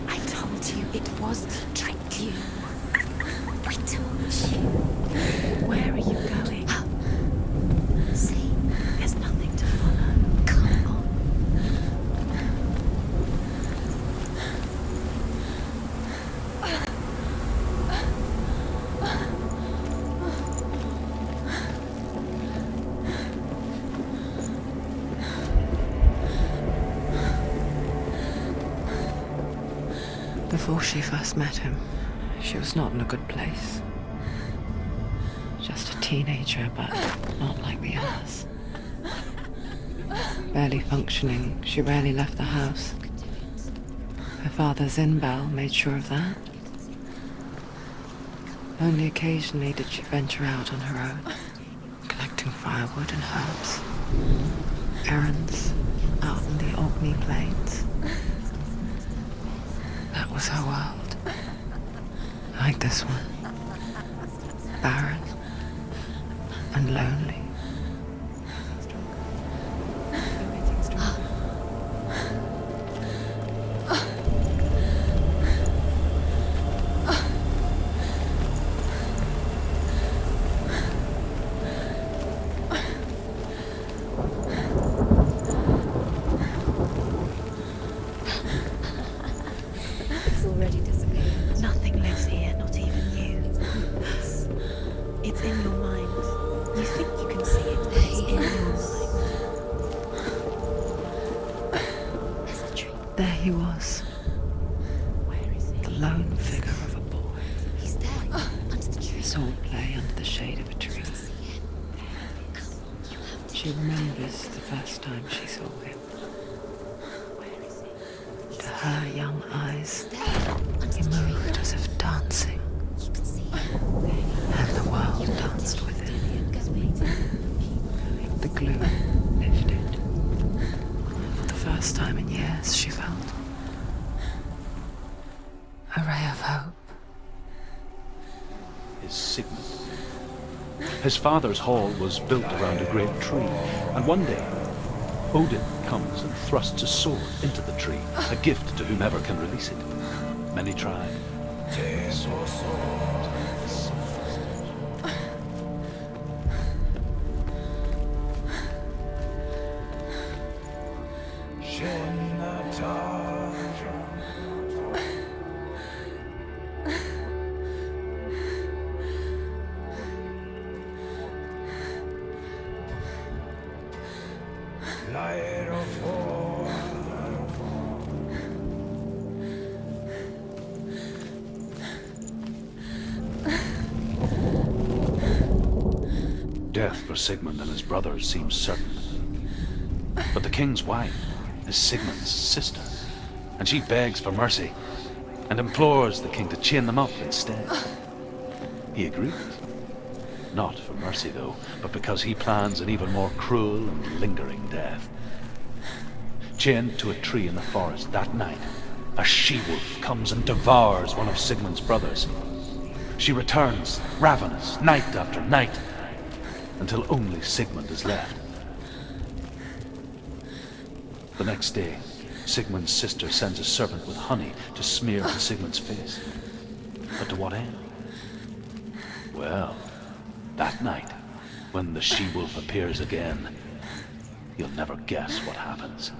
I told you it was to trick you. I told you. Where are you going? See, there's nothing to follow. Come on. Before she first met him, she was not in a good place. Just a teenager, but not like the others. Barely functioning, she rarely left the house. Her father's in-bell made sure of that. Only occasionally did she venture out on her own, collecting firewood and herbs. Errands out in the Orkney Plains. That was her world. Like this one. Barren and lonely. There he was, the lone figure of a boy. He's there, under the tree. Sword play under the shade of a tree. She remembers the first time she saw him. To her young eyes, he moved as if dancing, and the world danced with him. The glue lifted. For the first time in years, she felt a ray of hope. Is Sigmund. His father's hall was built around a great tree, and one day Odin comes and thrusts a sword into the tree, a gift to whomever can release it. Many tried. Death for Sigmund and his brothers seems certain. But the king's wife is Sigmund's sister, and she begs for mercy and implores the king to chain them up instead. He agrees. Not for mercy, though, but because he plans an even more cruel and lingering death. Chained to a tree in the forest that night, a she-wolf comes and devours one of Sigmund's brothers. She returns, ravenous, night after night, until only Sigmund is left. The next day, Sigmund's sister sends a servant with honey to smear on Sigmund's face. But to what end? Well, that night, when the she-wolf appears again, you'll never guess what happens.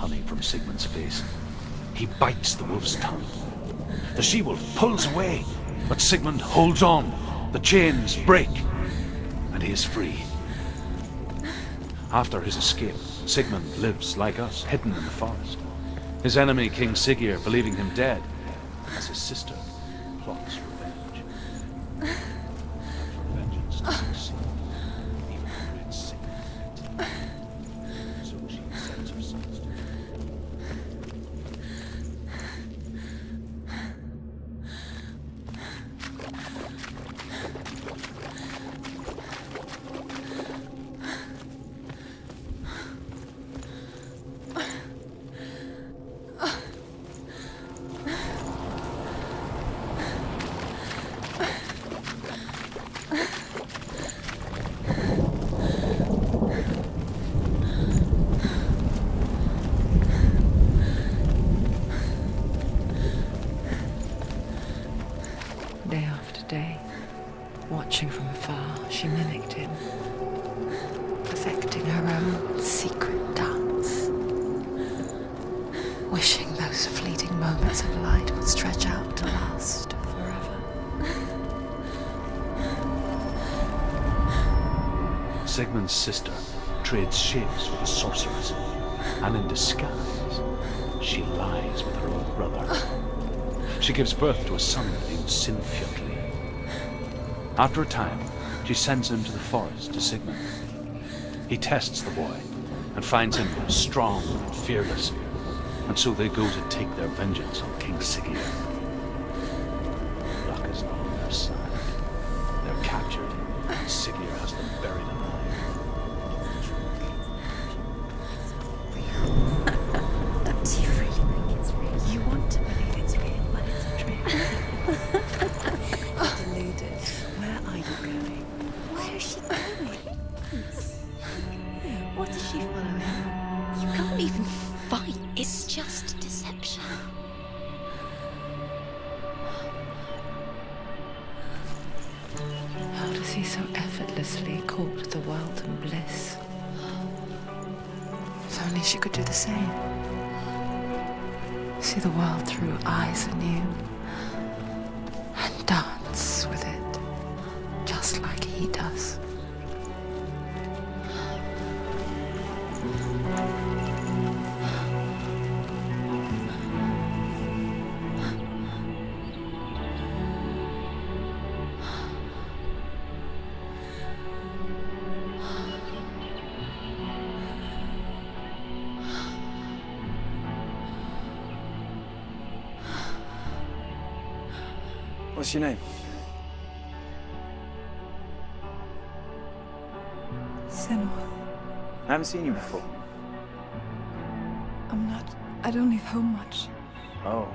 honey from Sigmund's face. He bites the wolf's tongue. The she-wolf pulls away, but Sigmund holds on. The chains break, and he is free. After his escape, Sigmund lives like us, hidden in the forest. His enemy, King Siggeir, believing him dead, as his sister plots revenge. And for vengeance to succeed, even the red Sigmund. So she sends her sons to Day after day, watching from afar, she mimicked him, perfecting her own secret dance, wishing those fleeting moments of light would stretch out to last forever. Sigmund's sister trades shapes with a sorceress, and in disguise, she lies with her own brother. She gives birth to a son named Sinfjotli. After a time, she sends him to the forest to Sigmund. He tests the boy and finds him strong and fearless, and so they go to take their vengeance on King Siggeir. Luck is not on their side. They're captured, and Siggeir has them buried alive. Do you really think it's real? You want to believe it's real, but it's a trick. Deluded. Where are you going? Where is she going? What is she following? You can't even fight. It's just deception. How does he so effortlessly court the world and bliss? If only she could do the same. See the world through eyes anew and dance with it, just like he does. What's your name? Senua. I haven't seen you before. I don't leave home much. Oh,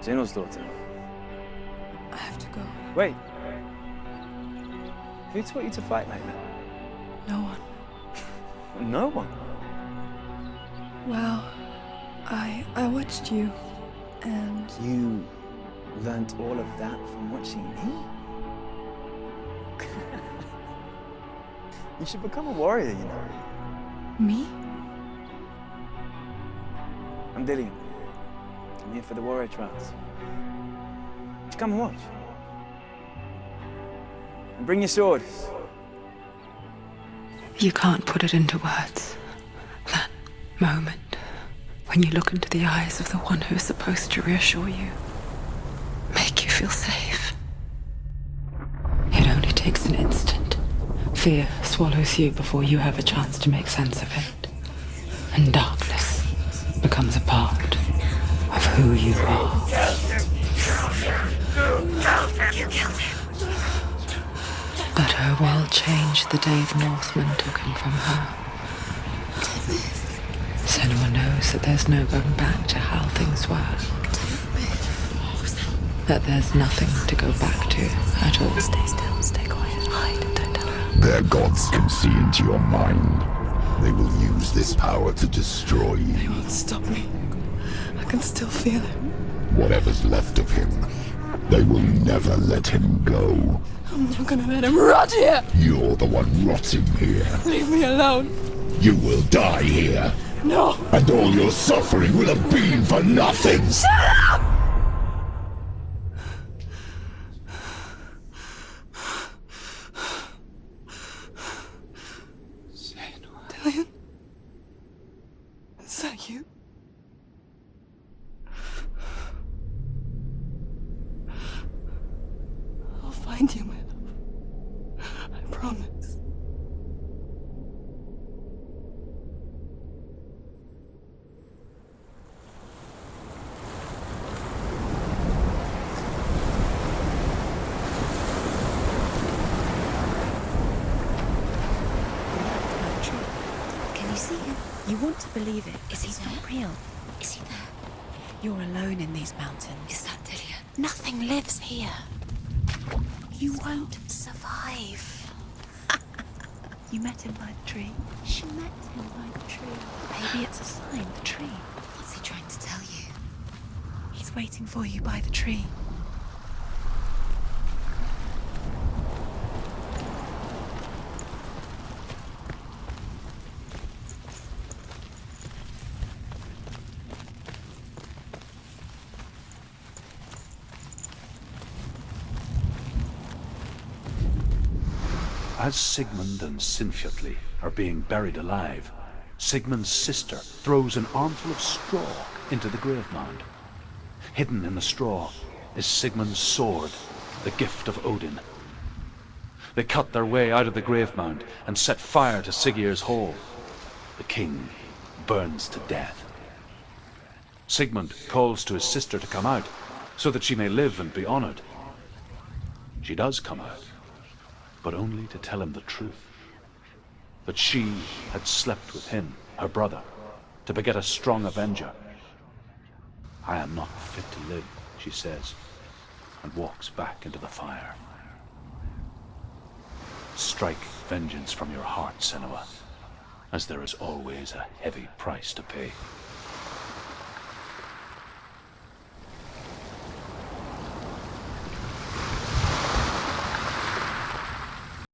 Zenua's daughter. I have to go. Wait. Who taught you to fight like that? No one. No one. Well, I watched you, and You learnt all of that from watching me? You should become a warrior, you know. me? I'm Dillian. I'm here for the warrior trials. Just come and watch. And bring your sword. You can't put it into words. That moment when you look into the eyes of the one who is supposed to reassure you, make you feel safe. It only takes an instant. Fear swallows you before you have a chance to make sense of it. And darkness becomes a part of who you are. But her world changed the day the Northmen took him from her. Senua knows that there's no going back to how things were. That there's nothing to go back to at all. Stay still, stay quiet, hide, don't tell her. Their gods can see into your mind. They will use this power to destroy you. They won't stop me. I can still feel it. Whatever's left of him, they will never let him go. I'm not gonna let him rot here! You're the one rotting here. Leave me alone! You will die here. No! And all your suffering will have been for nothing! Dillion? Is that you? I'll find you, my love. I promise. Can you see him? You want to believe it. Is he not real? Is he there? You're alone in these mountains. Is that Dillion? Nothing lives here. You won't survive. You met him by the tree. She met him by the tree. Maybe it's a sign, the tree. What's he trying to tell you? He's waiting for you by the tree. As Sigmund and Sinfjotli are being buried alive, Sigmund's sister throws an armful of straw into the grave mound. Hidden in the straw is Sigmund's sword, the gift of Odin. They cut their way out of the grave mound and set fire to Siggeir's hall. The king burns to death. Sigmund calls to his sister to come out so that she may live and be honored. She does come out, but only to tell him the truth. That she had slept with him, her brother, to beget a strong avenger. I am not fit to live, she says, and walks back into the fire. Strike vengeance from your heart, Senua, as there is always a heavy price to pay.